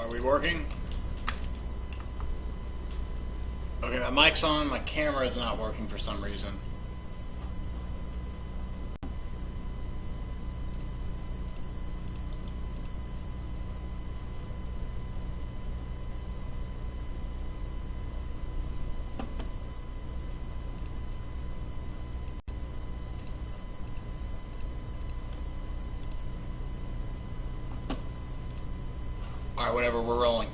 Are we working? Okay, my mic's on, my camera is not working for some reason. Alright, whatever, we're rolling.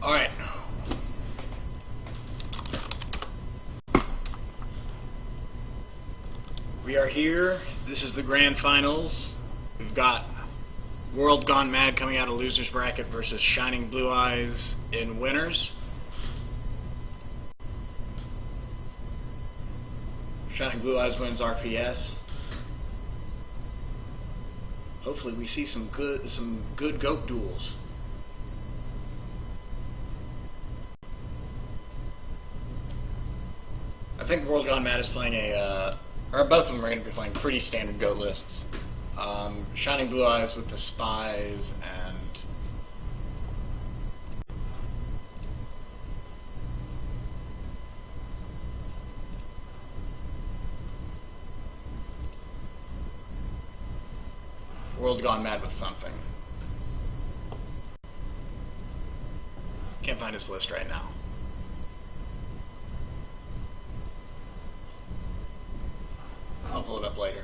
Alright. We are here. This is the grand finals. We've got WorldGoneMaad coming out of losers bracket versus Shining Blue Eyes in winners. Shining Blue Eyes wins RPS. Hopefully we see some good goat duels. I think WorldGoneMaad is playing or both of them are going to be playing pretty standard goat lists. Shining Blue Eyes with the Spies and WorldGoneMaad with something. Can't find his list right now. I'll pull it up later.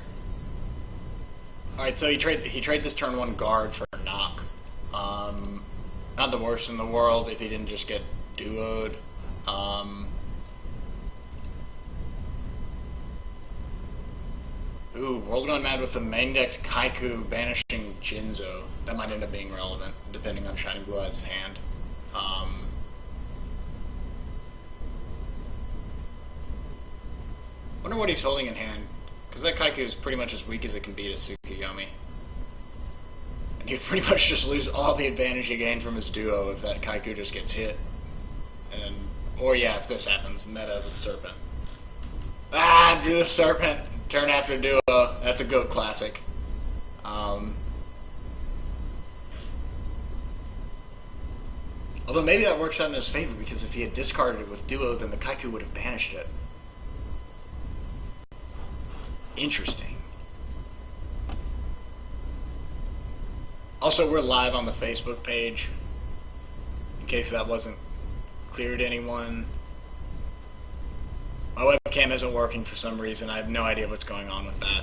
Alright, so he trades his turn 1 guard for a knock. Not the worst in the world if he didn't just get duoed. Ooh, WorldGoneMaad with the main deck Kaiku banishing Jinzo. That might end up being relevant, depending on Shining Blue Eyes' hand. Wonder what he's holding in hand. Because that Kaiku is pretty much as weak as it can be to Tsukuyomi. And he'd pretty much just lose all the advantage he gained from his duo if that Kaiku just gets hit. Or yeah, if this happens, meta with Serpent. Ah, drew the Serpent, turn after duo. That's a GOAT classic. Although maybe that works out in his favor, because if he had discarded it with duo, then the Kaiku would have banished it. Interesting. Also, we're live on the Facebook page, in case that wasn't clear to anyone. My webcam isn't working for some reason. I have no idea what's going on with that.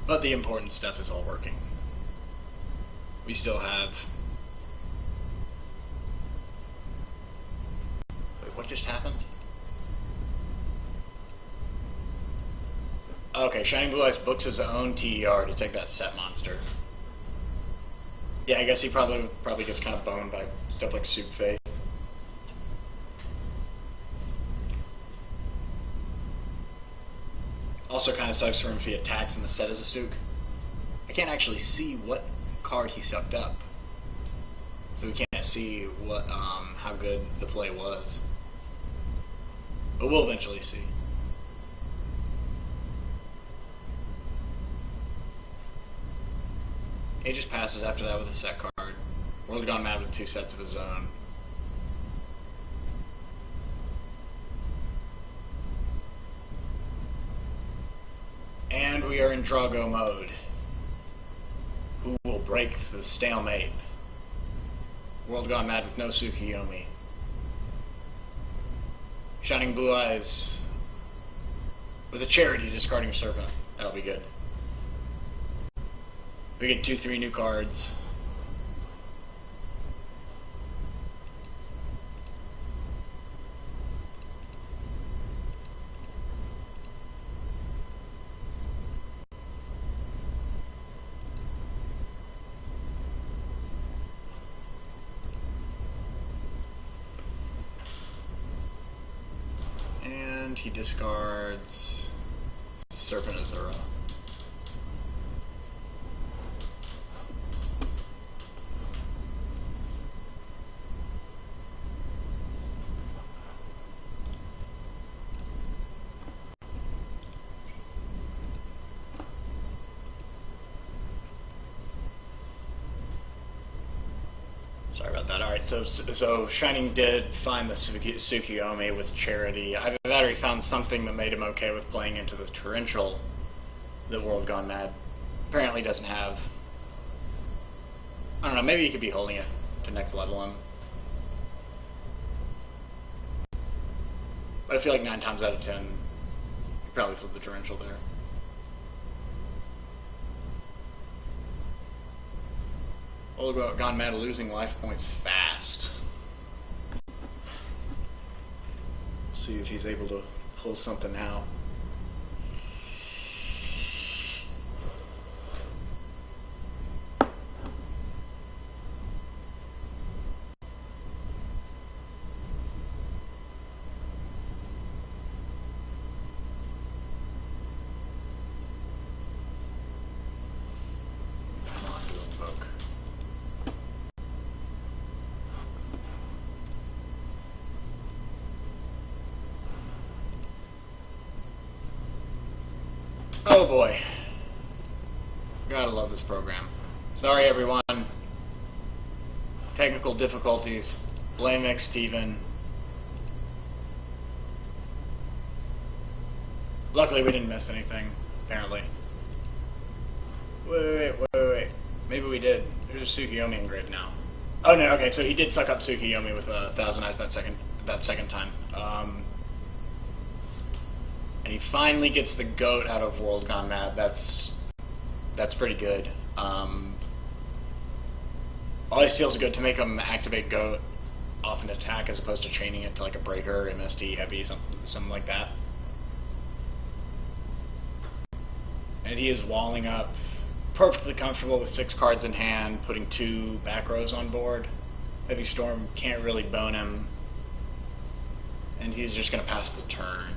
But the important stuff is all working. We still have... Wait, what just happened? Okay, Shining Blue Eyes books his own TER to take that set monster. Yeah, I guess he probably gets kind of boned by stuff like Soup Faith. Also kind of sucks for him if he attacks and the set is a Sook. I can't actually see what card he sucked up, so we can't see what how good the play was. But we'll eventually see. He just passes after that with a set card. WorldGoneMaad with 2 sets of his own. And we are in Drago mode. Who will break the stalemate? WorldGoneMaad with no Tsukuyomi. Shining Blue Eyes with a Charity discarding a Serpent. That'll be good. We get 2-3 new cards. and he discards Serpent Azura. Sorry about that. Alright, so Shining did find the Tsukiyomi with Charity. I've already found something that made him okay with playing into the Torrential that WorldGoneMaad apparently doesn't have. I don't know, maybe he could be holding it to next level him. But I feel like 9 times out of 10, you probably flip the Torrential there. WorldGoneMaad losing life points fast. See if he's able to pull something out. Oh boy. Gotta love this program. Sorry everyone. Technical difficulties. Blame X Steven. Luckily we didn't miss anything, apparently. Wait. Maybe we did. There's a Tsukiyomi engraved now. Oh no, okay, so he did suck up Tsukiyomi with 1,000 Eyes that second time. And he finally gets the goat out of WorldGoneMaad. That's pretty good. Always feels good to make him activate goat off an attack as opposed to chaining it to like a breaker, MST, heavy, something like that. And he is walling up perfectly comfortable with 6 cards in hand, putting 2 back rows on board. Heavy Storm can't really bone him. And he's just going to pass the turn.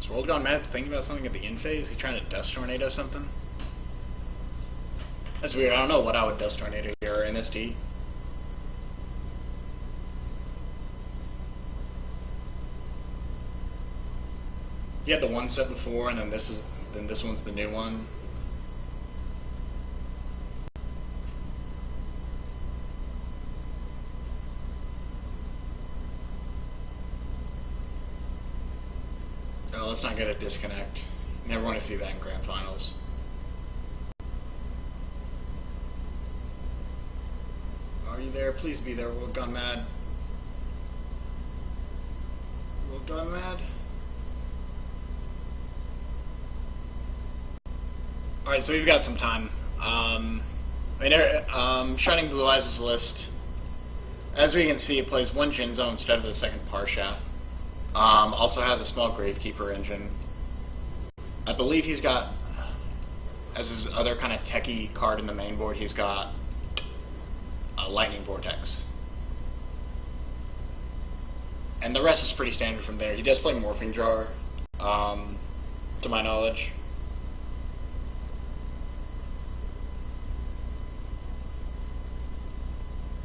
Is WorldGoneMaad thinking about something at the end phase? Is he trying to Dust Tornado something? That's weird. I don't know what I would Dust Tornado here, or MST. He had the one set before, and then this one's the new one. Oh, let's not get a disconnect. You never want to see that in grand finals. Are you there? Please be there, WorldGoneMaad. WorldGoneMaad? Alright, so we've got some time. Shining Blue Eyes' list, as we can see, it plays 1 Jinzo instead of the 2nd Parshath. Also has a small Gravekeeper engine. I believe he's got, as his other kind of techie card in the main board, he's got a Lightning Vortex. And the rest is pretty standard from there. He does play Morphing Jar, to my knowledge.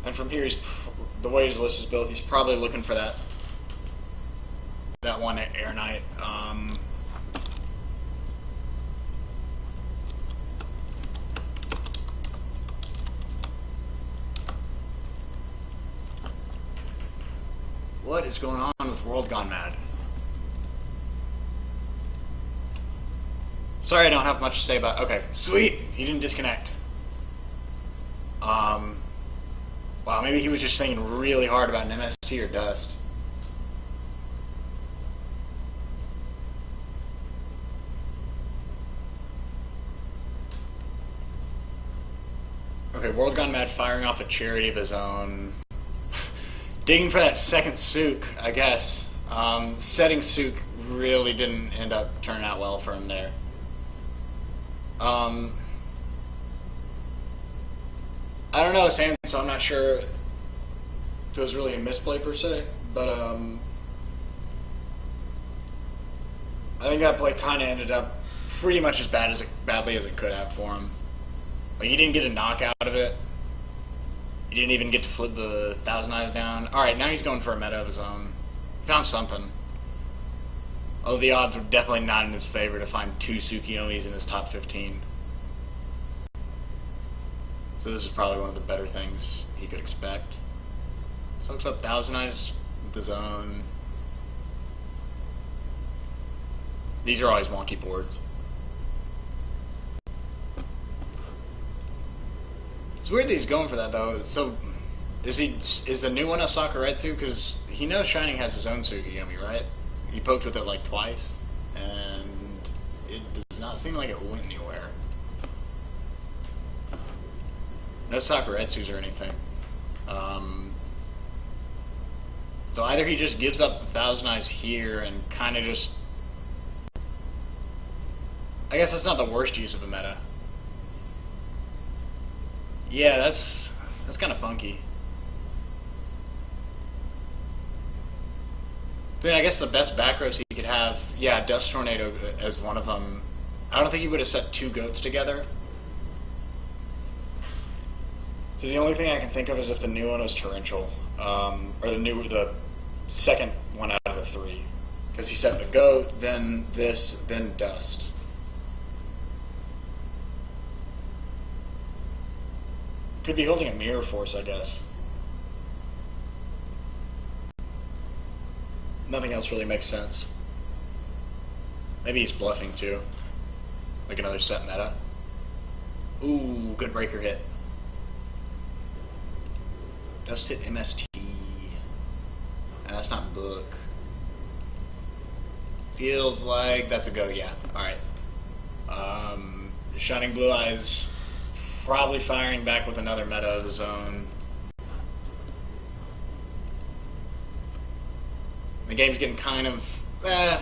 And from here, the way his list is built, he's probably looking for that one at Air Knight. What is going on with WorldGoneMaad? Sorry, I don't have much to say about. Okay, sweet. He didn't disconnect. Wow, maybe he was just thinking really hard about an MST or Dust. Okay, WorldGoneMaad firing off a Charity of his own. Digging for that second Sook, I guess. Setting Sook really didn't end up turning out well for him there. I don't know his hand, so I'm not sure if it was really a misplay per se, but I think that play kind of ended up pretty much as badly as it could have for him. Like, he didn't get a knock out of it. He didn't even get to flip the Thousand Eyes down. Alright, now he's going for a meta of his own. Found something. Although the odds were definitely not in his favor to find 2 Tsukiyomis in his top 15. So this is probably one of the better things he could expect. So looks up Thousand Eyes with his own. These are always wonky boards. It's weird that he's going for that though. So, is the new one a Sakuretsu? Because he knows Shining has his own Tsukiyomi, right? He poked with it like twice, and it does not seem like it went anywhere. No Sakuretsus or anything. So either he just gives up the Thousand Eyes here and kind of just... I guess that's not the worst use of a meta. Yeah, that's kind of funky. Then I guess the best back rows he could have, yeah, Dust Tornado as one of them. I don't think he would have set 2 goats together. So the only thing I can think of is if the new one was Torrential, or the second one out of the 3, because he set the goat, then this, then Dust. Could be holding a Mirror Force, I guess. Nothing else really makes sense. Maybe he's bluffing too. Like another set meta. Ooh, good breaker hit. Dust hit MST. And that's not book. Feels like that's a go, yeah. Alright. Shining Blue Eyes probably firing back with another meta of his own. The game's getting kind of, I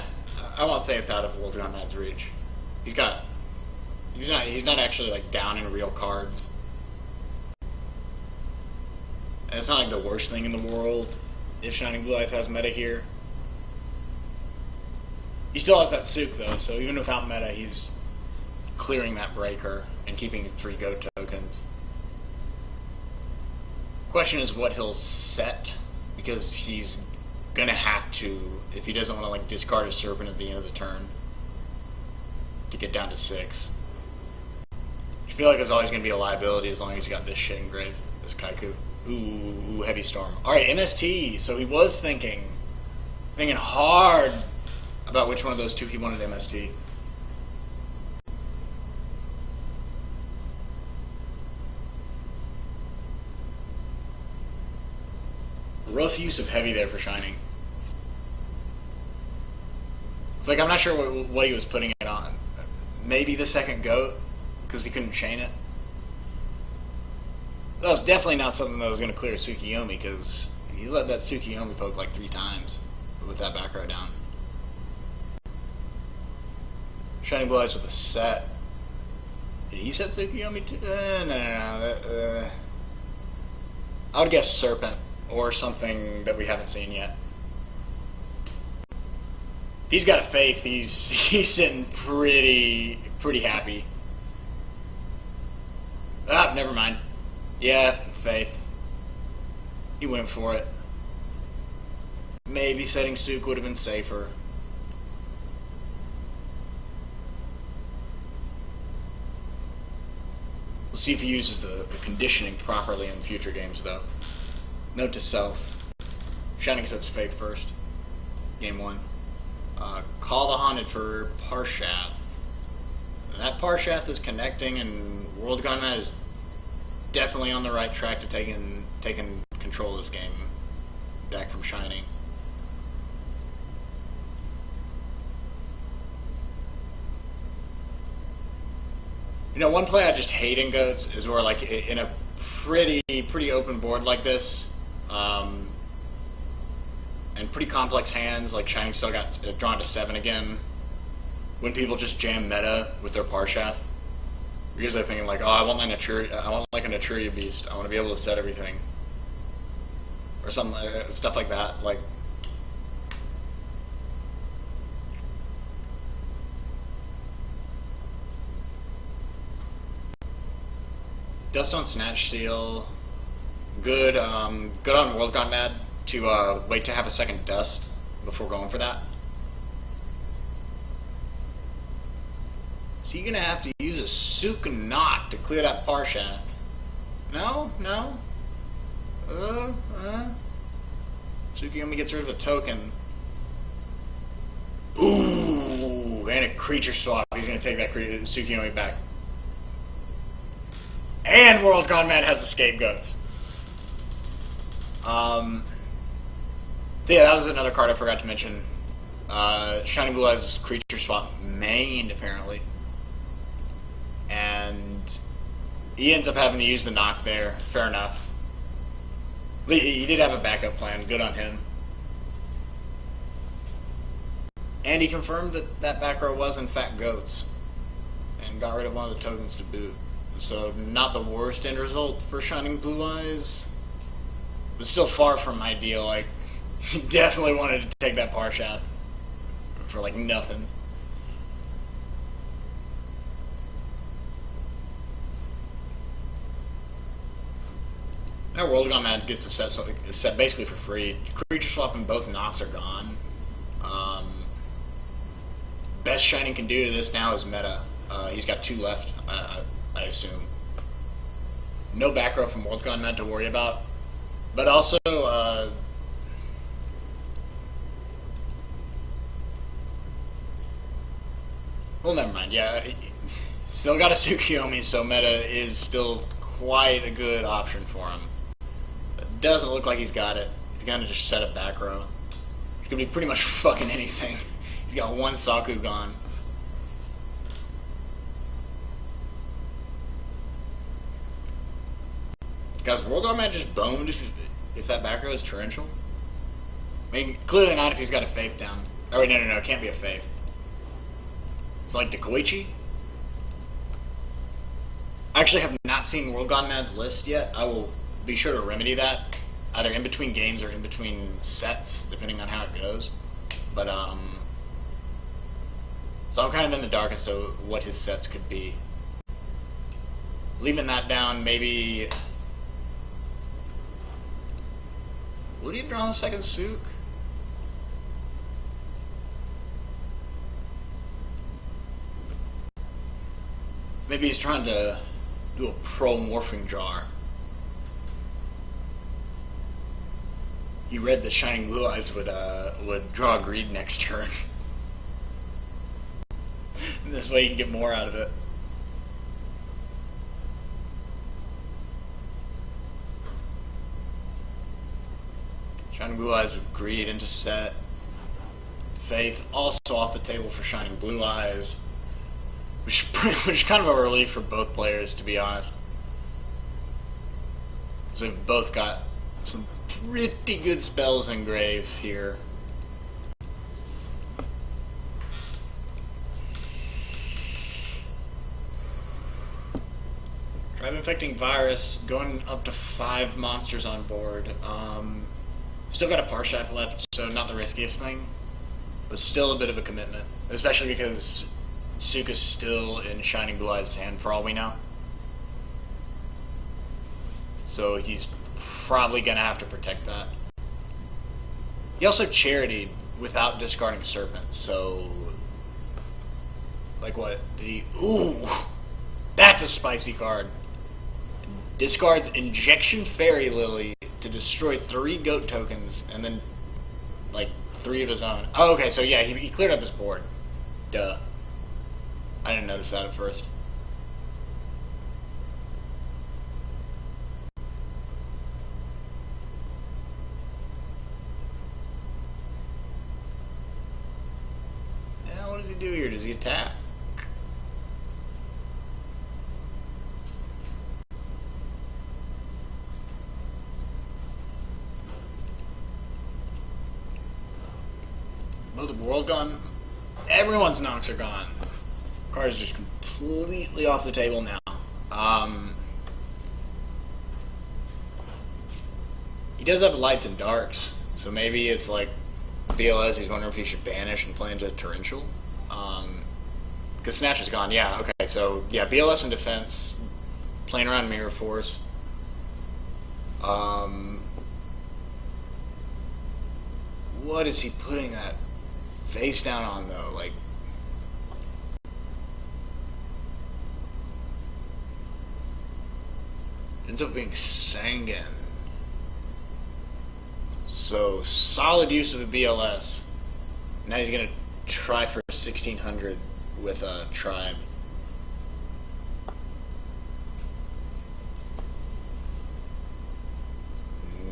won't say it's out of WorldGoneMaad's reach. He's not actually like down in real cards. And it's not like the worst thing in the world if Shining Blue Eyes has meta here. He still has that Sook though, so even without meta, he's clearing that breaker and keeping 3 go tokens. Question is what he'll set, because he's gonna have to, if he doesn't want to like discard his Serpent at the end of the turn to get down to 6. I feel like it's always gonna be a liability as long as he's got this shit engraved, this Kaiku. Ooh, Heavy Storm. Alright, MST. So he was thinking hard about which one of those 2 he wanted MST. Rough use of Heavy there for Shining. It's like, I'm not sure what he was putting it on. Maybe the second goat, because he couldn't chain it. That was definitely not something that was going to clear Tsukiyomi, because he let that Tsukiyomi poke like 3 times with that back row down. Shining Blue Eyes with a set. Did he set Tsukiyomi too? No. I would guess Serpent, or something that we haven't seen yet. If he's got a Faith, he's sitting pretty happy. Ah, never mind. Yeah, Faith. He went for it. Maybe setting Sook would have been safer. We'll see if he uses the conditioning properly in future games, though. Note to self. Shining sets Faith first. Game 1. Call the Haunted for Parshath. That Parshath is connecting, and WorldGoneMaad is definitely on the right track to taking control of this game back from Shining. You know, one play I just hate in Goats is where, like, in a pretty open board like this, and pretty complex hands, like Shining still got drawn to 7 again, when people just jam meta with their Parshath. Because they're thinking like, oh, I want like a Naturia beast. I want to be able to set everything, or something, stuff like that. Like, Dust on Snatch Steal, good. Good on WorldGoneMaad to wait to have a second Dust before going for that. Is he gonna have to use a Sook Knock to clear that Parshath? No, no. Tsukuyomi gets rid of a token. Ooh, and a creature swap. He's gonna take that Tsukuyomi back. And WorldGoneMaad has the scapegoats. So yeah, that was another card I forgot to mention. Shining Blue Eyes creature swap mained apparently. And he ends up having to use the knock there. Fair enough. He did have a backup plan. Good on him. And he confirmed that that back row was in fact goats. And got rid of one of the tokens to boot. So not the worst end result for Shining Blue Eyes. But still far from ideal. Like, he definitely wanted to take that Parshath for like nothing. Now WorldGoneMaad gets the set basically for free. Creature swap and both knocks are gone. Best Shining can do to this now is meta. He's got 2 left, I assume. No back row from WorldGoneMaad to worry about. But also, well, never mind. Yeah, still got a Tsukuyomi, so meta is still quite a good option for him. Doesn't look like he's got it. He's gonna just set a back row. It's gonna be pretty much fucking anything. He's got 1 Saku gone. Guys, WorldGoneMaad just boned if that back row is torrential. I mean, clearly not if he's got a Faith down. Oh wait, no, it can't be a Faith. It's like Dekoichi. I actually have not seen WorldGoneMaad's list yet. I will be sure to remedy that, either in between games or in between sets, depending on how it goes. But, so I'm kind of in the dark as to what his sets could be. Leaving that down, maybe... Would he have drawn a second Sook? Maybe he's trying to do a pro-morphing jar. He read that Shining Blue Eyes would draw Greed next turn. And this way you can get more out of it. Shining Blue Eyes with Greed into set. Faith also off the table for Shining Blue Eyes. Which is kind of a relief for both players, to be honest. Because they've both got some pretty good spells in grave here. Drive Infecting Virus, going up to 5 monsters on board. Still got a Parshath left, so not the riskiest thing. But still a bit of a commitment. Especially because Sook is still in Shining Blue Eyes' hand for all we know. So he's probably going to have to protect that. He also charitied without discarding Serpent, so... Like what? Did he... Ooh! That's a spicy card. Discards Injection Fairy Lily to destroy 3 goat tokens, and then, like, 3 of his own. Oh, okay, so yeah, he cleared up his board. Duh. I didn't notice that at first. Yeah, what does he do here? Does he attack? Well, the everyone's knocks are gone. Card's just completely off the table now. He does have lights and darks, so maybe it's like BLS. He's wondering if he should banish and play into torrential. Because Snatch is gone. Yeah. Okay. So yeah, BLS and defense, playing around Mirror Force. What is he putting that face down on though? Like, ends up being Sangan. So solid use of a BLS. Now he's gonna try for 1600 with a tribe.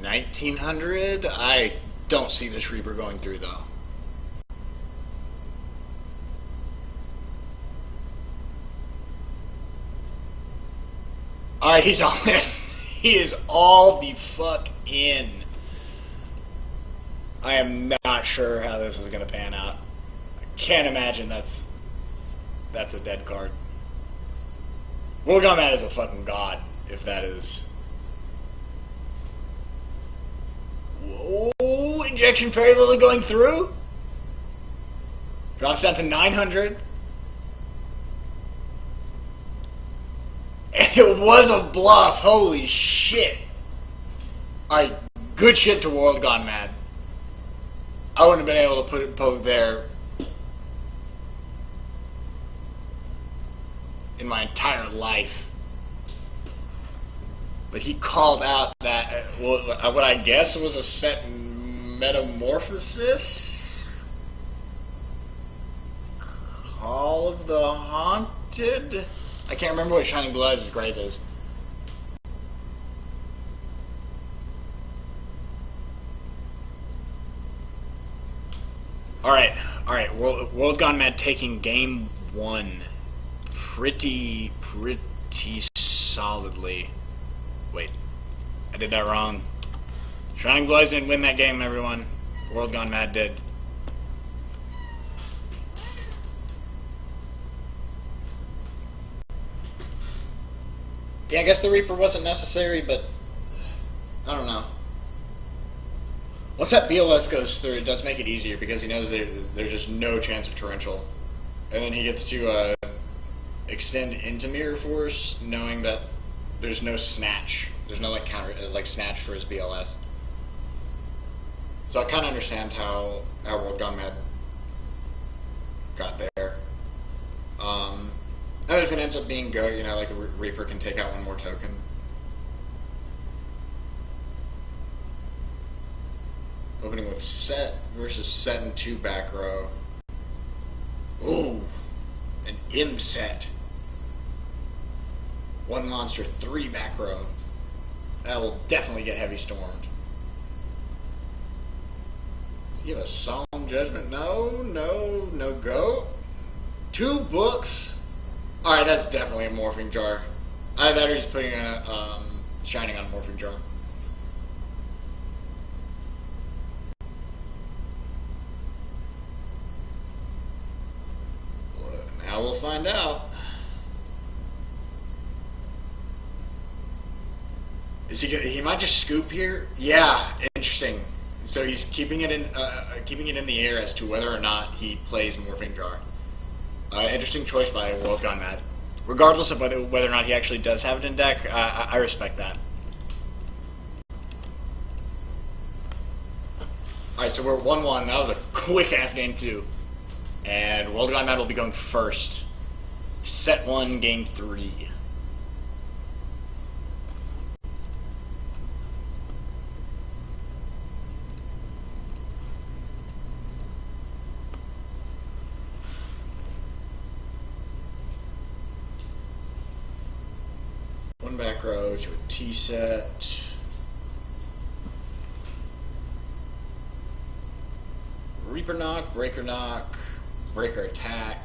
$1,900? I don't see this Reaper going through though. Alright, he's all in. He is all the fuck in. I am not sure how this is going to pan out. I can't imagine that's a dead card. WorldGoneMaad is a fucking god, if that is... Whoa, Injection Fairy Lily going through? Drops down to 900. And it was a bluff, holy shit. Alright, good shit to WorldGoneMaad. I wouldn't have been able to put it poke there in my entire life. But he called out that, what I guess was a set metamorphosis? Call of the Haunted? I can't remember what Shining Blue Eyes' grave is. Alright, WorldGoneMaad taking game one pretty solidly. Wait, I did that wrong. Shining Blue Eyes didn't win that game, everyone. WorldGoneMaad did. Yeah, I guess the Reaper wasn't necessary, but I don't know. Once that BLS goes through, it does make it easier because he knows there's just no chance of torrential. And then he gets to extend into Mirror Force, knowing that there's no snatch. There's no like counter snatch for his BLS. So I kind of understand how WorldGoneMaad got there. And if it ends up being go, like a Reaper can take out one more token. Opening with set versus set and 2 back row. Ooh, an M set. 1 monster, 3 back row. That will definitely get heavy stormed. Does he have a Solemn Judgment? No go. 2 books. Alright, that's definitely a Morphing Jar. Either that or he's putting a Shining on a Morphing Jar. Now we'll find out. Is he might just scoop here? Yeah, interesting. So he's keeping it in the air as to whether or not he plays Morphing Jar. Interesting choice by WorldGoneMaad. Regardless of whether or not he actually does have it in deck, I respect that. Alright, so we're 1-1. That was a quick-ass game 2. And WorldGoneMaad will be going first. Set 1, game 3. One back row to a T set. Reaper knock, breaker attack.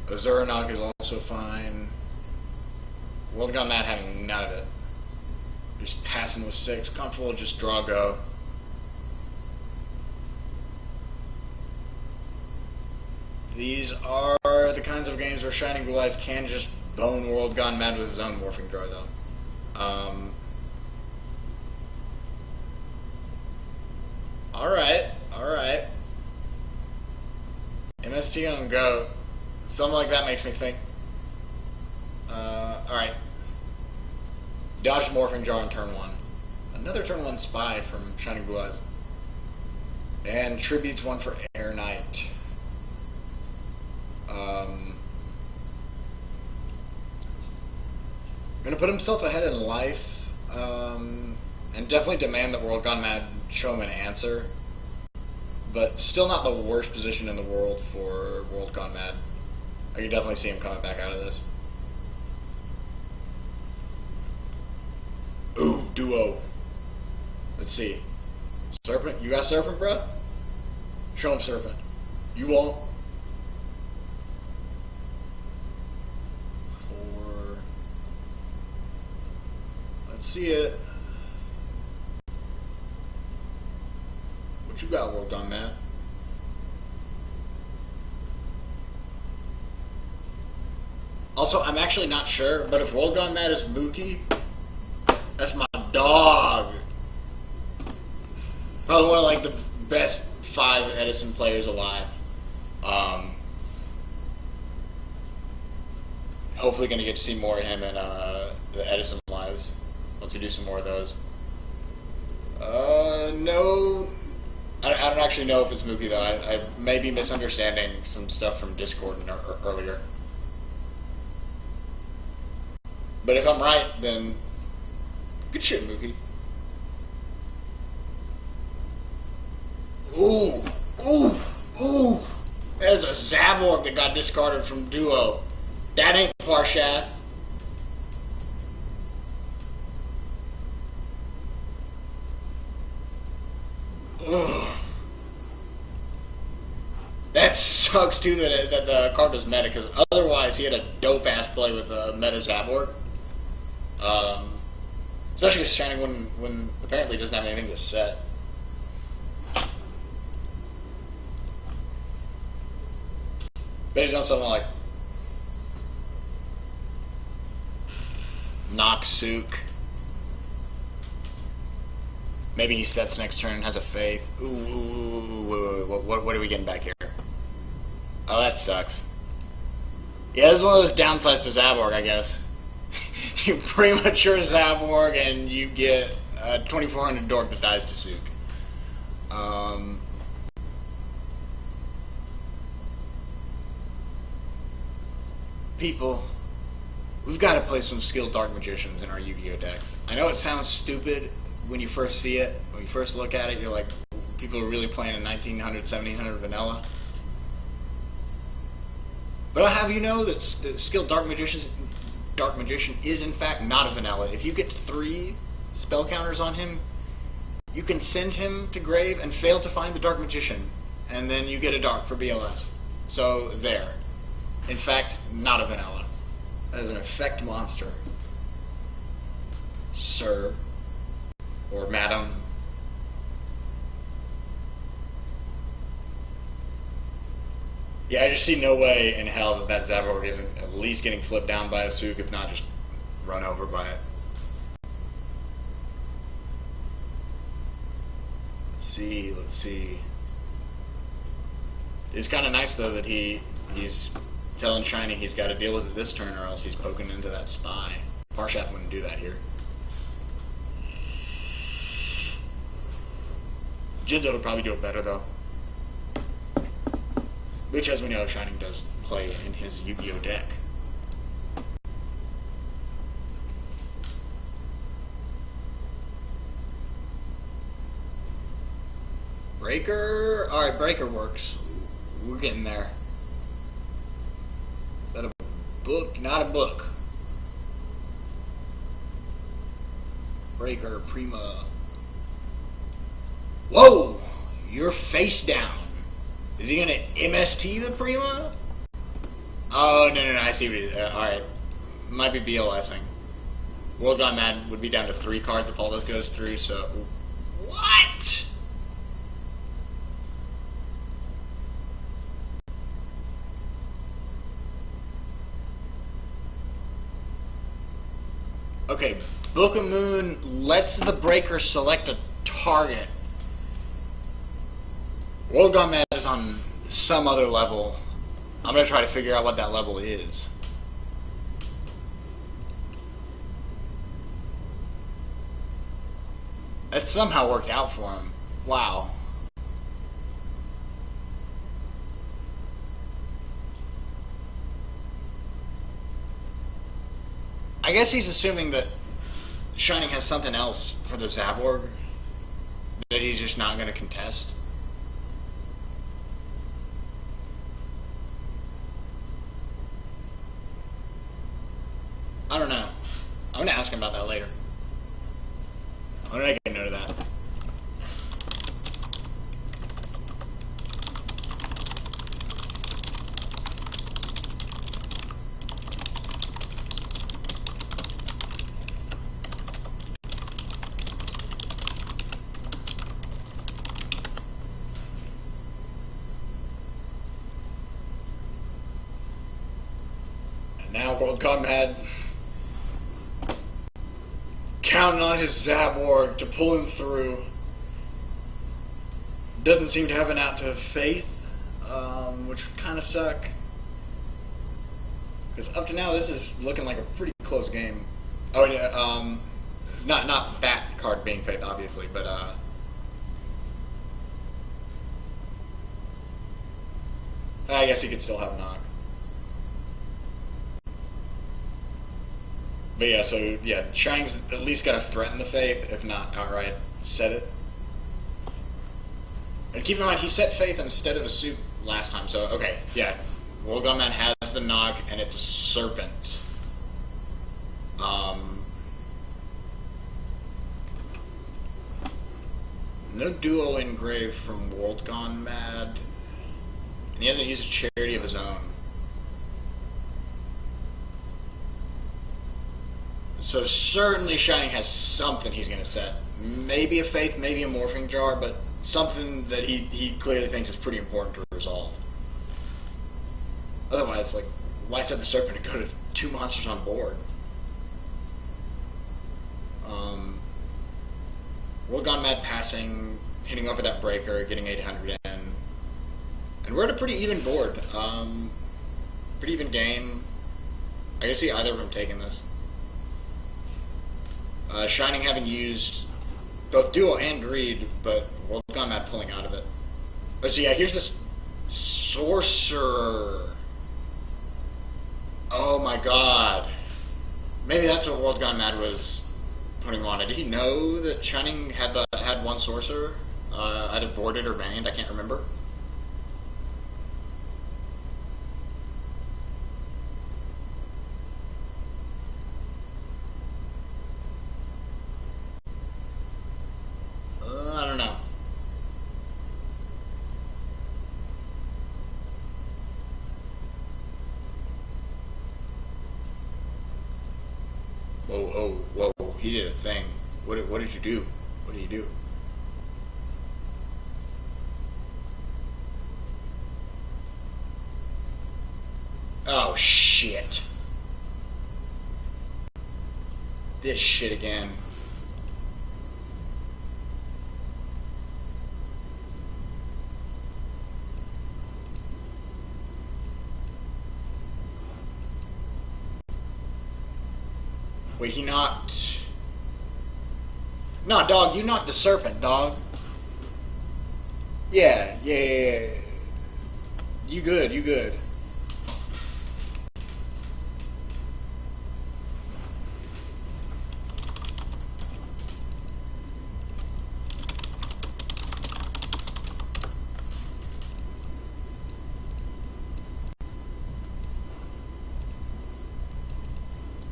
Azura knock is also fine. WorldGoneMaad having none of it. Just passing with 6, comfortable, just draw go. These are the kinds of games where Shining Blue Eyes can just Bone World Gone Mad with his own morphing draw, though. Alright. MST on Go. Something like that makes me think. Alright. Dodged morphing draw on turn 1. Another turn 1 spy from Shining Blue Eyes. And tributes 1 for Air Knight. Gonna put himself ahead in life, and definitely demand that WorldGoneMaad show him an answer. But still not the worst position in the world for WorldGoneMaad. I can definitely see him coming back out of this. Ooh, duo. Let's see. Serpent? You got Serpent, bro? Show him Serpent. You won't. 4. Let's see it. What you got, WorldGoneMaad? Also, I'm actually not sure, but if WorldGoneMaad is Mookie, that's my dog. Probably one of like the best 5 Edison players alive. Hopefully going to get to see more of him in the Edison lives once we do some more of those. No, I don't actually know if it's Mookie though. I may be misunderstanding some stuff from Discord earlier. But if I'm right, then good shit, Mookie. Ooh. That is a Zaborg that got discarded from Duo. That ain't Parshath. Ugh. That sucks too that the card was meta, because otherwise he had a dope ass play with a meta Zaborg. Especially with Shining when apparently he doesn't have anything to set. But he's done something like knock Sook. Maybe he sets next turn and has a Faith. Ooh, what are we getting back here? Oh, that sucks. Yeah, this is one of those downsides to Zaborg, I guess. You premature Zaborg and you get a 2400 dork that dies to Sook. People, we've got to play some skilled Dark Magicians in our Yu-Gi-Oh decks. I know it sounds stupid when you first see it. When you first look at it, you're like, people are really playing a 1900, 1700 vanilla. But I'll have you know that skilled Dark Magician is in fact not a vanilla. If you get 3 spell counters on him, you can send him to grave and fail to find the Dark Magician, and then you get a Dark for BLS. So there. In fact, not a vanilla. That is an effect monster. Sir. Or madam. Yeah, I just see no way in hell that Zaborg isn't at least getting flipped down by a Sook, if not just run over by it. Let's see. It's kind of nice, though, that he's telling Shiny he's got to deal with it this turn or else he's poking into that spy. Parshath wouldn't do that here. Jinzo would probably do it better, though. Which, as we know, Shining does play in his Yu-Gi-Oh deck. Breaker? Alright, Breaker works. We're getting there. Is that a book? Not a book. Breaker, Prima. Whoa! You're face down. Is he gonna MST the Prima? Oh, no, I see what he's... alright. Might be BLSing. WorldGoneMaad would be down to 3 cards if all this goes through, so... What?! Okay, Book of Moon lets the breaker select a target. WorldGoneMaad is on some other level. I'm gonna try to figure out what that level is. It somehow worked out for him. Wow. I guess he's assuming that Shining has something else for the Zaborg that he's just not going to contest. I don't know. I'm going to ask him about that later. I'm going to make a note of that. Now WorldGoneMaad counting on his Zaborg to pull him through. Doesn't seem to have an out to Faith, which would kind of suck. Because up to now, this is looking like a pretty close game. Oh yeah, not that card being Faith, obviously, but I guess he could still have knock. But yeah, so yeah, Shining's at least got to threaten the Faith, if not outright set it. And keep in mind, he set Faith instead of a suit last time, so okay, yeah. WorldGoneMaad has the knock, and it's a Serpent. No duo engraved from WorldGoneMaad. And he hasn't used a charity of his own. So certainly Shining has something he's going to set. Maybe a Faith, maybe a Morphing Jar, but something that he clearly thinks is pretty important to resolve. Otherwise, like, why set the Serpent and go to 2 monsters on board? WorldGoneMaad passing, hitting over that breaker, getting 800 in. And we're at a pretty even board. Pretty even game. I can see either of them taking this. Shining having used both Duo and Greed, but WorldGoneMaad pulling out of it. Let's see, yeah, here's this Sorcerer. Oh my god. Maybe that's what WorldGoneMaad was putting on it. Did he know that Shining had one Sorcerer? Either boarded or banned, I can't remember. I don't know. Whoa, he did a thing. What did you do? What did you do? Oh, shit. This shit again. Wait, he knocked... Nah, dog, you knocked the Serpent, dog. Yeah. You good.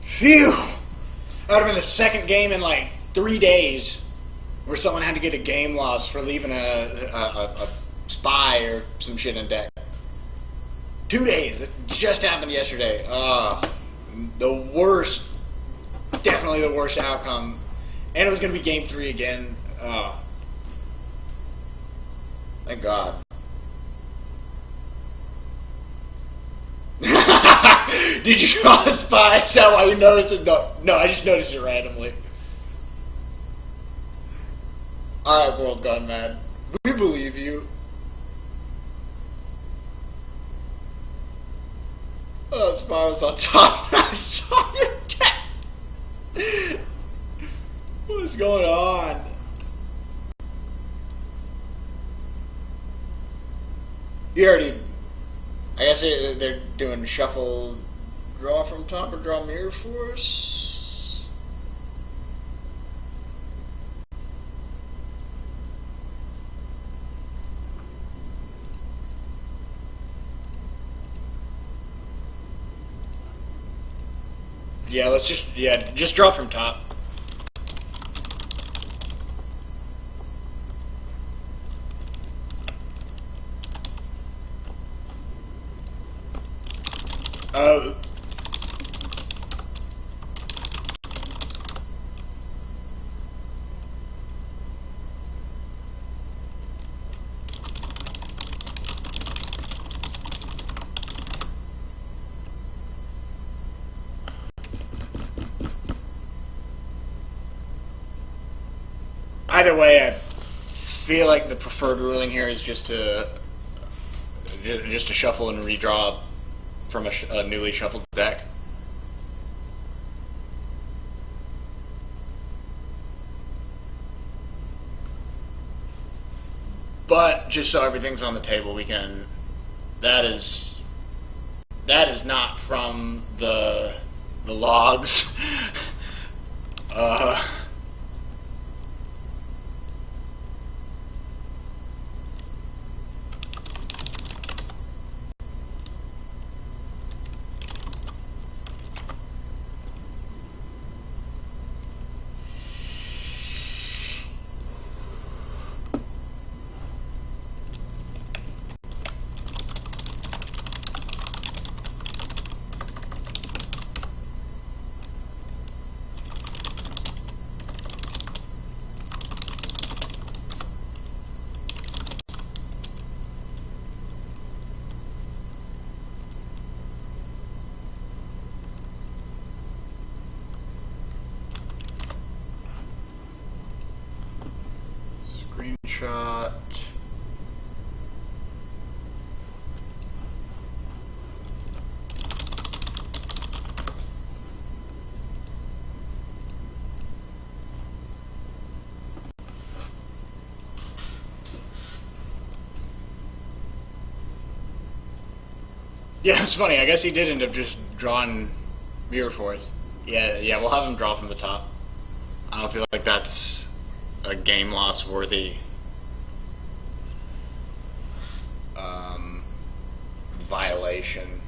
Phew! That would have been the second game in like 3 days where someone had to get a game loss for leaving a spy or some shit in deck. 2 days. It just happened yesterday. The worst. Definitely the worst outcome. And it was going to be game 3 again. Thank God. Did you draw a spy? Is that why you noticed it? No, I just noticed it randomly. Alright, WorldGoneMaad. We believe you. Oh, spy was on top when I saw your deck. What is going on? You already... I guess they're doing shuffle, draw from top, or draw mirror force. Yeah, let's just draw from top. Either way, I feel like the preferred ruling here is just to shuffle and redraw from a newly shuffled deck. But just so everything's on the table, we can. That is not from the logs. Screenshot. Yeah, it's funny. I guess he did end up just drawing mirror force. Yeah, we'll have him draw from the top. I don't feel like that's a game loss worthy violation.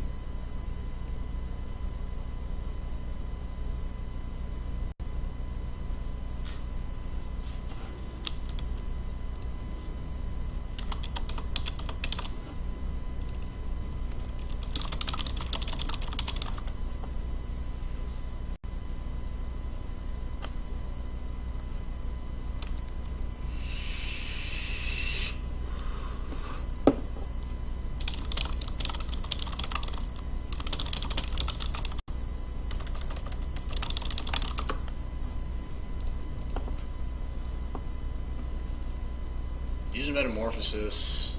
Use metamorphosis.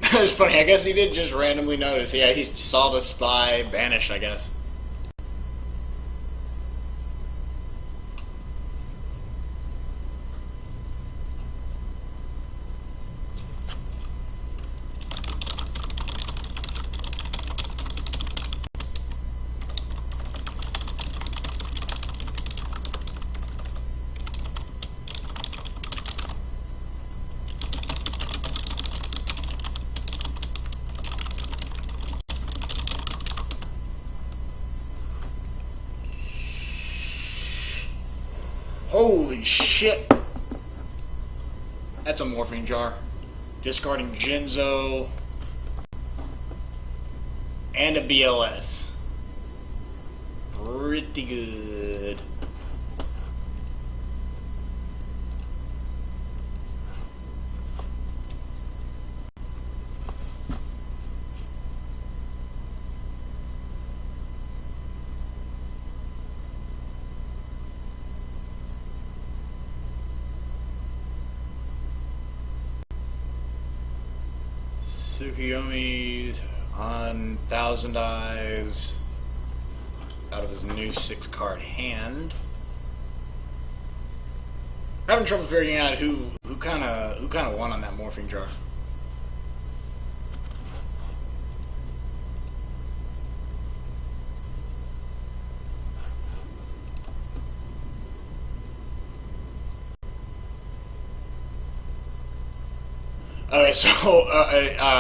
It's funny, I guess he did just randomly notice. Yeah, he saw the spy banish, I guess. Holy shit! That's a morphine jar. Discarding Jinzo and a BLS. Pretty good. Tsukuyomi on Thousand Eyes out of his new 6-card hand. I'm having trouble figuring out who kind of won on that morphing jar. Okay, so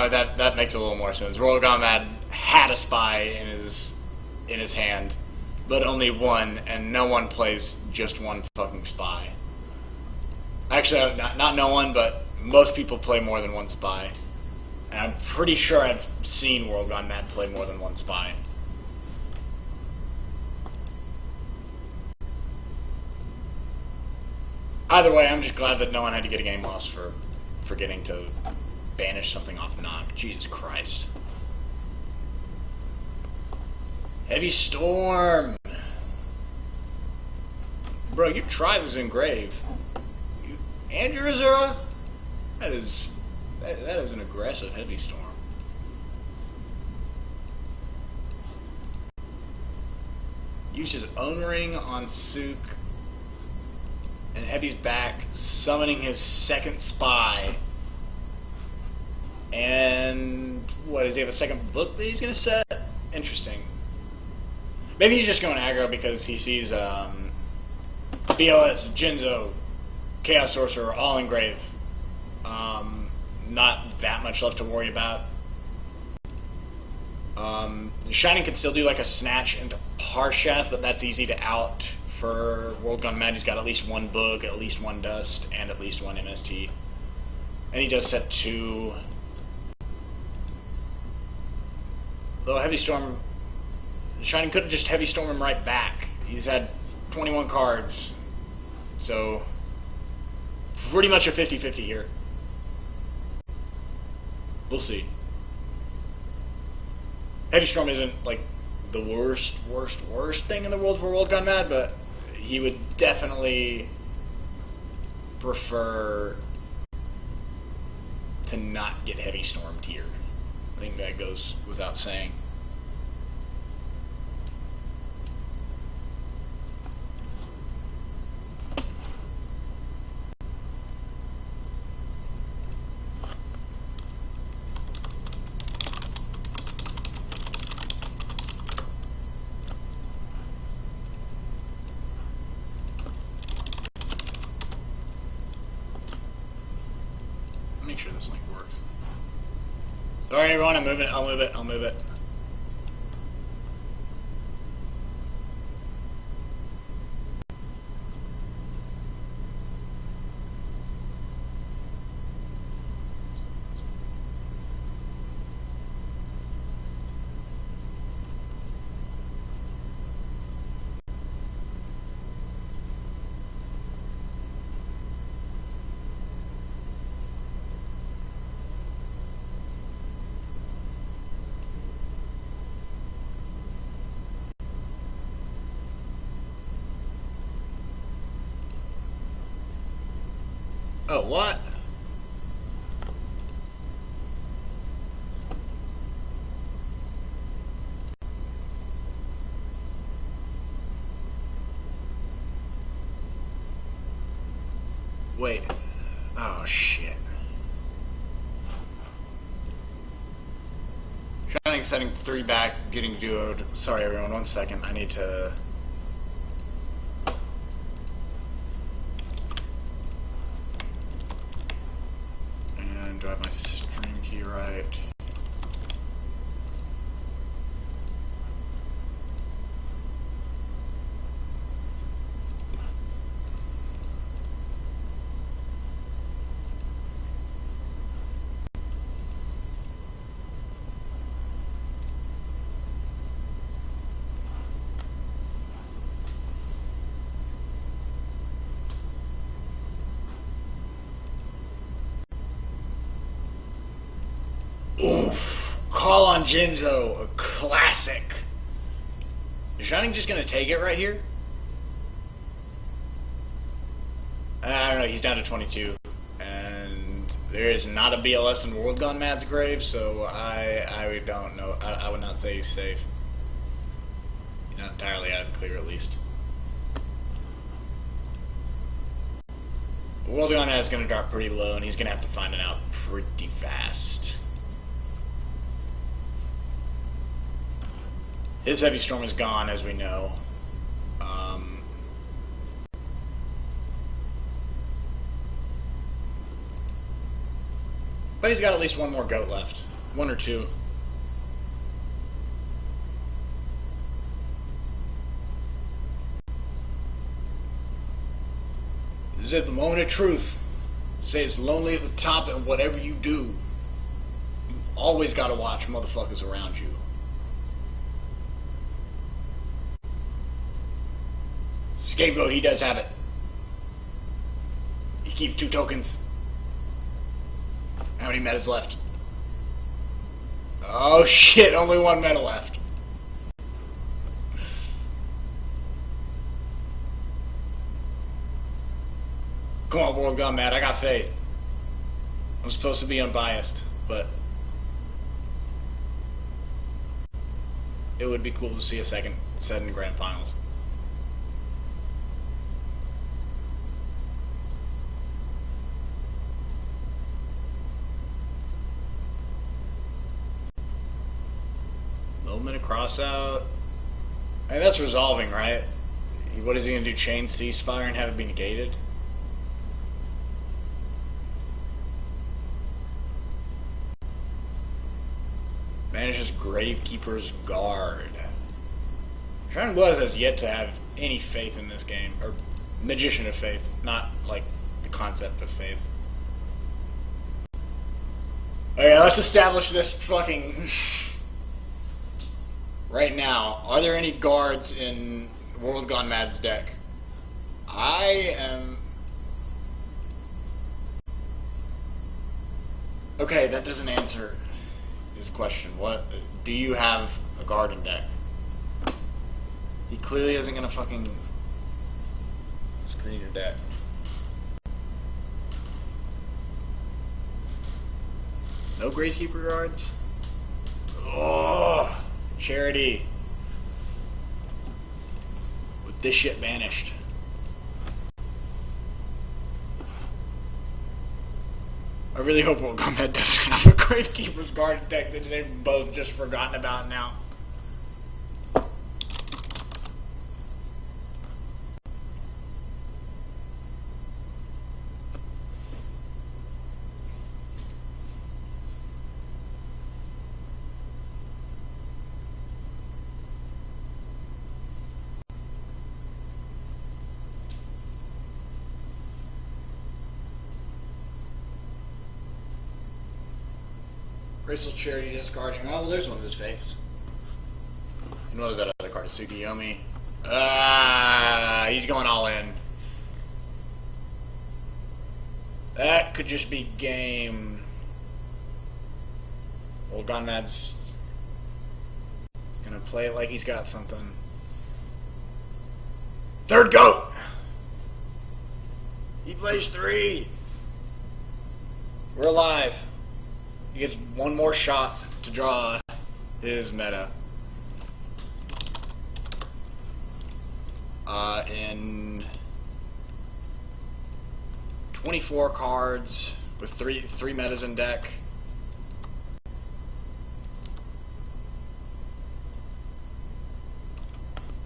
that makes a little more sense. WorldGoneMaad had a spy in his hand, but only one, and no one plays just one fucking spy. Actually, not no one, but most people play more than one spy. And I'm pretty sure I've seen WorldGoneMaad play more than one spy. Either way, I'm just glad that no one had to get a game loss for forgetting to banish something off knock. Jesus Christ. Heavy Storm! Bro, your tribe is in grave. And your Azura? That is an aggressive Heavy Storm. Uses Own Ring on Suk. And Heavy's back, summoning his second spy. And what, does he have a second book that he's gonna set? Interesting. Maybe he's just going aggro because he sees BLS, Jinzo, Chaos Sorcerer, all in grave. Not that much left to worry about. Shining could still do like a snatch into Parshath, but that's easy to out for WorldGoneMaad. He's got at least one book, at least one dust, and at least one MST. And he does set 2. Though Heavy Storm, Shining could have just Heavy Storm him right back. He's had 21 cards, so pretty much a 50-50 here. We'll see. Heavy Storm isn't like the worst thing in the world for WorldGoneMaad, but he would definitely prefer to not get Heavy Stormed here. I think that goes without saying. Make sure this link works. Sorry everyone, I'm moving it. I'll move it. Oh, what? Wait. Oh, shit. Shining setting 3 back, getting duoed. Sorry, everyone. 1 second. I need to... Do I have my stream key right? Oof. Call on Jinzo, a classic. Is Shining just gonna take it right here? I don't know, he's down to 22. And There is not a BLS in WorldGoneMaad's grave, so I don't know. I would not say he's safe. Not entirely out of the clear, at least. WorldGoneMaad is going to drop pretty low, and he's going to have to find it out pretty fast. His heavy storm is gone, as we know. But he's got at least one more goat left. One or two. This is the moment of truth. Say it's lonely at the top, and whatever you do, you always gotta watch motherfuckers around you. Scapegoat, he does have it. He keeps 2 tokens. How many metas left? Oh shit, only 1 meta left. Come on, WorldGoneMaad, I got faith. I'm supposed to be unbiased, but it would be cool to see a second set in the grand finals. Minute cross out. Hey, that's resolving, right? What is he gonna do? Chain ceasefire and have it be negated? Manages Gravekeeper's Guard. Shining Blood has yet to have any faith in this game, or Magician of Faith, not like the concept of faith. Okay, let's establish this fucking. Right now, are there any guards in WorldGoneMaad's deck? I am... Okay, that doesn't answer his question. What? Do you have a guard in deck? He clearly isn't gonna fucking screen your deck. No Gravekeeper guards? Oh! Charity. With this shit banished. I really hope WorldGoneMaad doesn't have a Gravekeeper's Guard deck that they've both just forgotten about now. Graceful Charity discarding. Oh, well, there's one of his faiths. And what was that other card? Tsukiyomi. He's going all in. That could just be game. WorldGoneMaad's gonna play it like he's got something. Third goat! He plays 3. We're alive. He gets one more shot to draw his meta. In 24 cards with three metas in deck.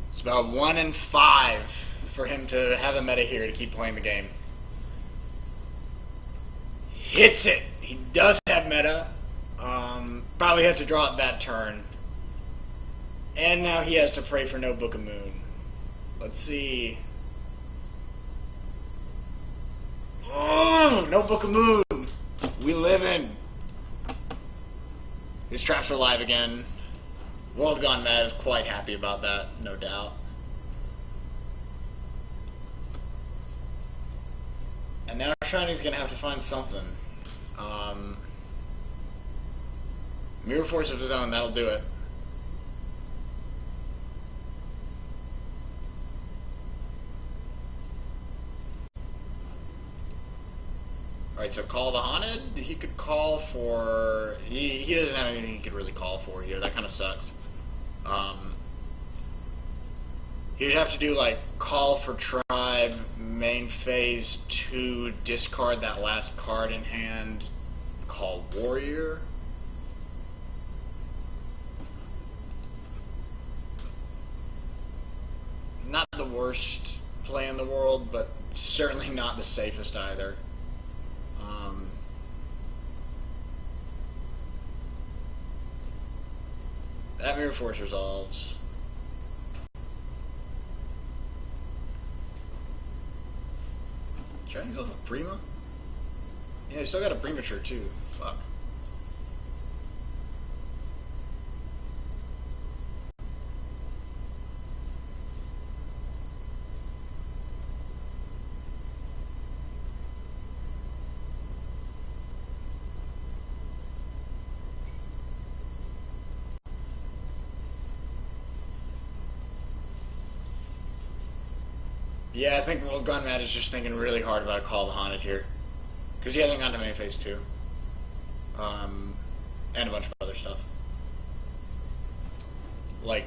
It's about 1 in 5 for him to have a meta here to keep playing the game. Hits it! He does have meta. Probably has to draw it that turn. And now he has to pray for no Book of Moon. Let's see. Oh, no Book of Moon! We live in. His traps are live again. WorldGoneMaad is quite happy about that, no doubt. And now Shiny's gonna have to find something. Mirror Force of his own, that'll do it. Alright, so call the Haunted. He could call for... He doesn't have anything he could really call for here. That kind of sucks. He'd have to do, like, call for Tribe, main phase 2, discard that last card in hand, call Warrior. Not the worst play in the world, but certainly not the safest either. That Mirror Force resolves. Chinese on a Prima? Yeah, he still got a Premature too. Fuck. Yeah, I think WorldGoneMaad is just thinking really hard about a Call the Haunted here. Because he hasn't gotten to main phase 2. And a bunch of other stuff. Like,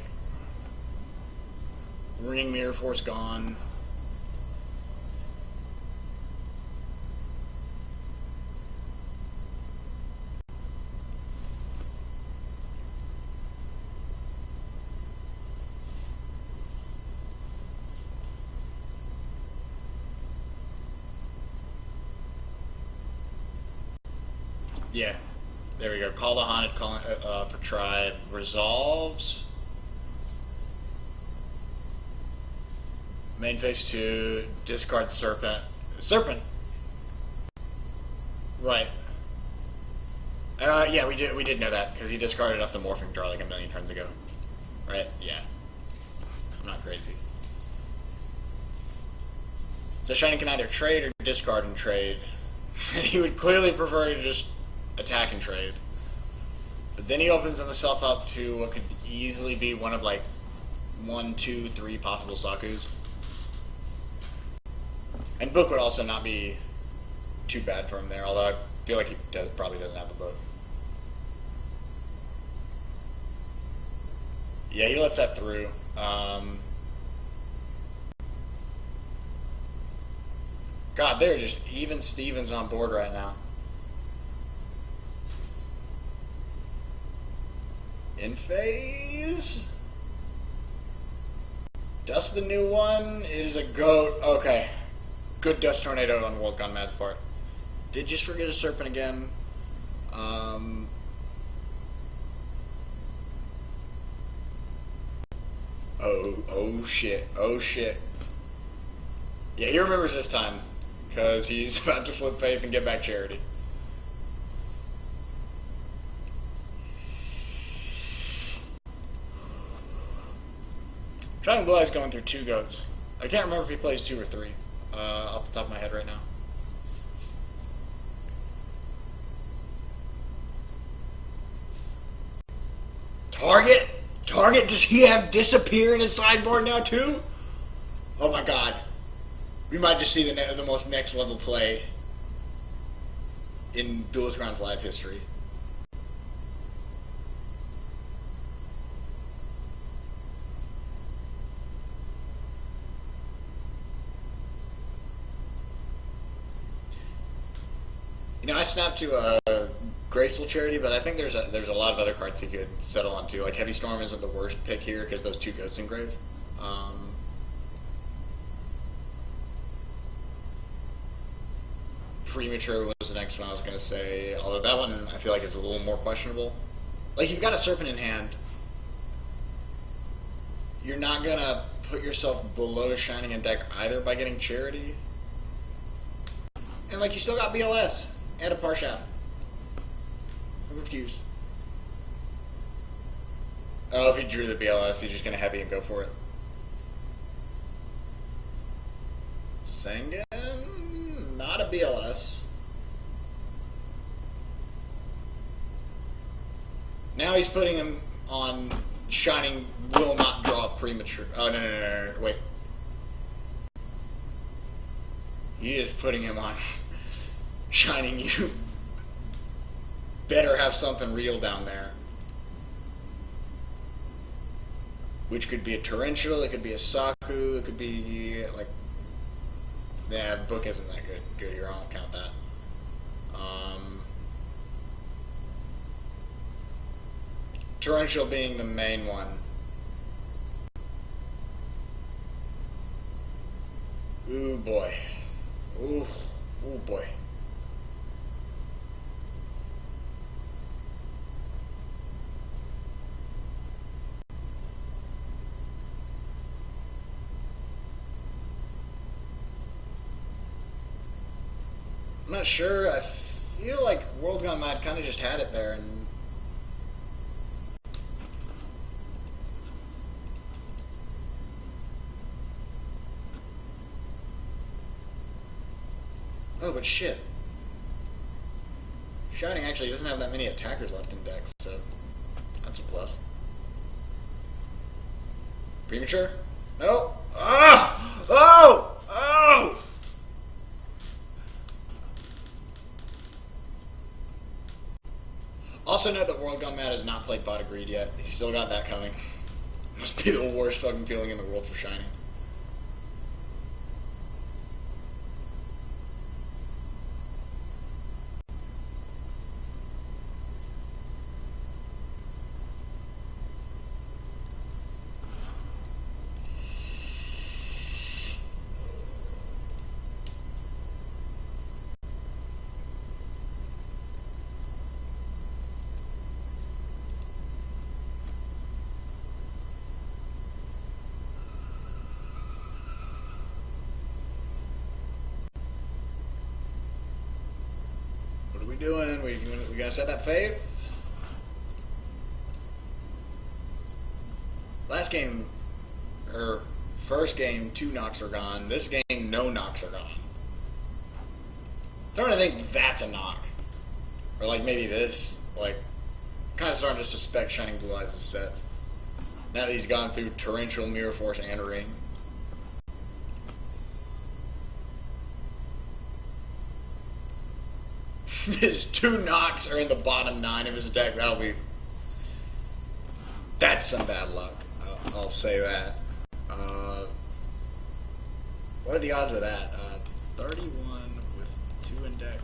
Ring Mirror Force gone. Yeah, there we go. Call the Haunted, calling for Tribe. Resolves. Main phase 2, discard Serpent. Serpent! Right. Yeah, we did know that, because he discarded off the Morphing Draw like a million turns ago. Right? Yeah. I'm not crazy. So Shiny can either trade or discard and trade. And he would clearly prefer to just attack and trade. But then he opens himself up to what could easily be one of like 1, 2, 3 possible Sakus. And Book would also not be too bad for him there, although I feel like he probably doesn't have the Book. Yeah, he lets that through. God, they're just even Stevens on board right now. In phase? Dust the new one. It is a goat. Okay. Good Dust Tornado on WorldGoneMaad's part. Did just forget a Serpent again. Oh shit. Oh shit. Yeah, he remembers this time. Because he's about to flip Faith and get back Charity. Shining Blue Eye's going through 2 goats. I can't remember if he plays 2 or 3 off the top of my head right now. Target? Target? Does he have Disappear in his sideboard now too? Oh my god. We might just see the most next level play in DuelistGroundz live history. You know, I snapped to Graceful Charity, but I think there's a lot of other cards he could settle onto. Like Heavy Storm isn't the worst pick here because those 2 goats engrave. Premature was the next one I was going to say, although that one I feel like is a little more questionable. Like, you've got a Serpent in hand. You're not going to put yourself below Shining in deck either by getting Charity. And, like, you still got BLS and a Parshath. I'm confused. Oh, if he drew the BLS, he's just going to heavy and go for it. Sengen? Not a BLS. Now he's putting him on Shining will not draw Premature. Oh, no, wait. He is putting him on Shining, you better have something real down there. Which could be a torrential, it could be a Saku, it could be like... Yeah, book isn't that good, you're on, count that. Torrential being the main one. Ooh boy. Ooh boy. I'm not sure. I feel like WorldGoneMaad kind of just had it there, and oh, but shit. Shining actually doesn't have that many attackers left in deck, so that's a plus. Premature? No. Ah! Oh! Oh! Also note that WorldGoneMaad has not played Bot of Greed yet. He's still got that coming. Must be the worst fucking feeling in the world for Shining. What are we doing? We gonna set that faith? Last game, or first game, 2 knocks are gone. This game, no knocks are gone. Starting to think that's a knock. Or like maybe this. Like, kind of starting to suspect Shining Blue Eyes' sets. Now that he's gone through Torrential, Mirror Force, and Ring. His 2 knocks are in the bottom 9 of his deck. That'll be... That's some bad luck. I'll say that. What are the odds of that? 31 with 2 in deck.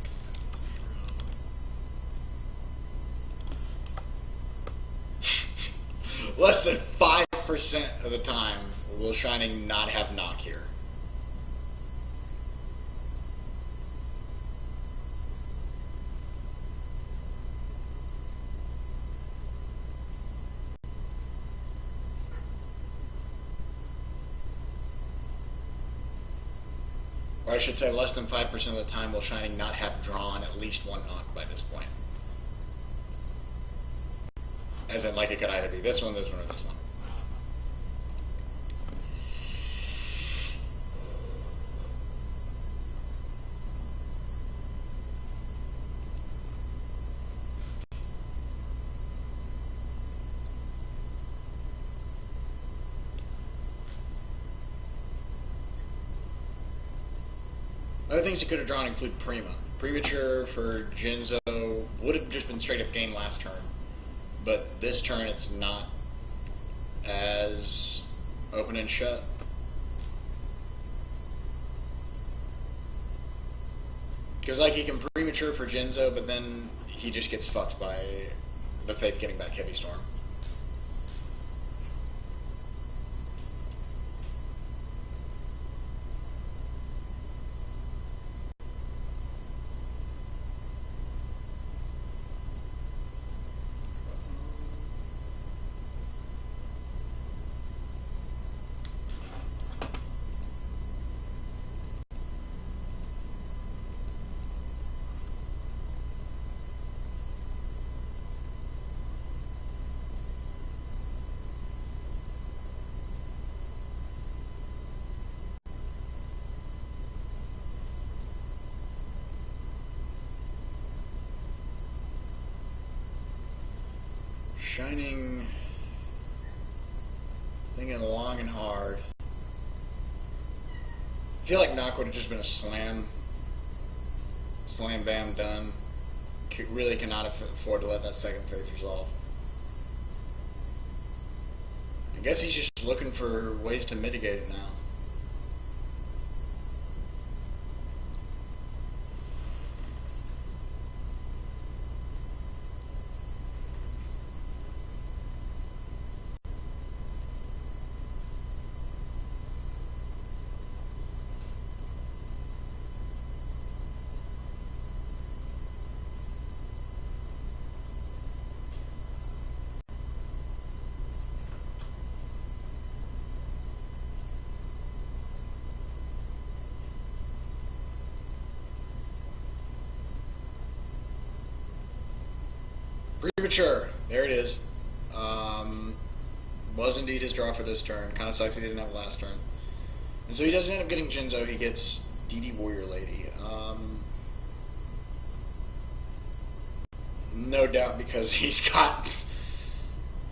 0. Less than 5% of the time will Shining not have knock here. Or I should say less than 5% of the time will Shining not have drawn at least 1 knock by this point. As in, like, it could either be this one, or this one. Other things you could have drawn include Prima. Premature for Jinzo would have just been straight up game last turn. But this turn it's not as open and shut. Because like he can Premature for Jinzo, but then he just gets fucked by the Faith getting back Heavy Storm. Shining, thinking long and hard. I feel like knock would have just been a slam. Slam bam, done. Really cannot afford to let that second phase resolve. I guess he's just looking for ways to mitigate it now. Premature. There it is. Was indeed his draw for this turn. Kind of sucks he didn't have last turn. And so he doesn't end up getting Jinzo. He gets DD Warrior Lady. No doubt because he's got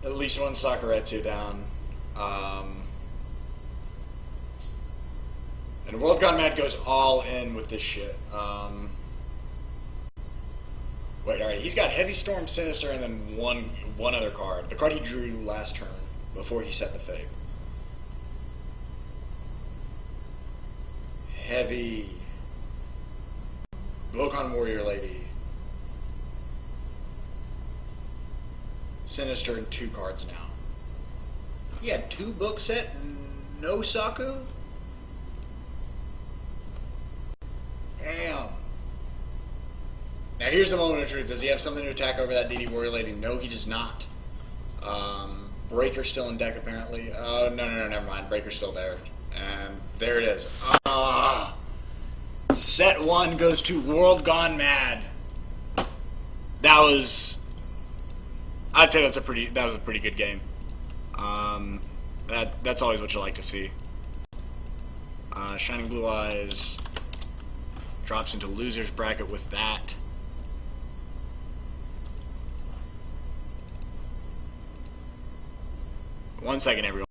at least one Sakuretsu down. And WorldGoneMaad goes all in with this shit. Wait, alright, he's got Heavy Storm, Sinister, and then one other card. The card he drew last turn, before he set the fate. Heavy. Blocon Warrior Lady. Sinister, and 2 cards now. He had 2 book set, no Saku? Damn. Now here's the moment of truth. Does he have something to attack over that DD Warrior Lady? No, he does not. Breaker's still in deck, apparently. Oh, no, never mind. Breaker's still there. And there it is. Set 1 goes to WorldGoneMaad. That was... I'd say that was a pretty good game. That's always what you like to see. Shining Blue Eyes drops into loser's bracket with that. One second, everyone.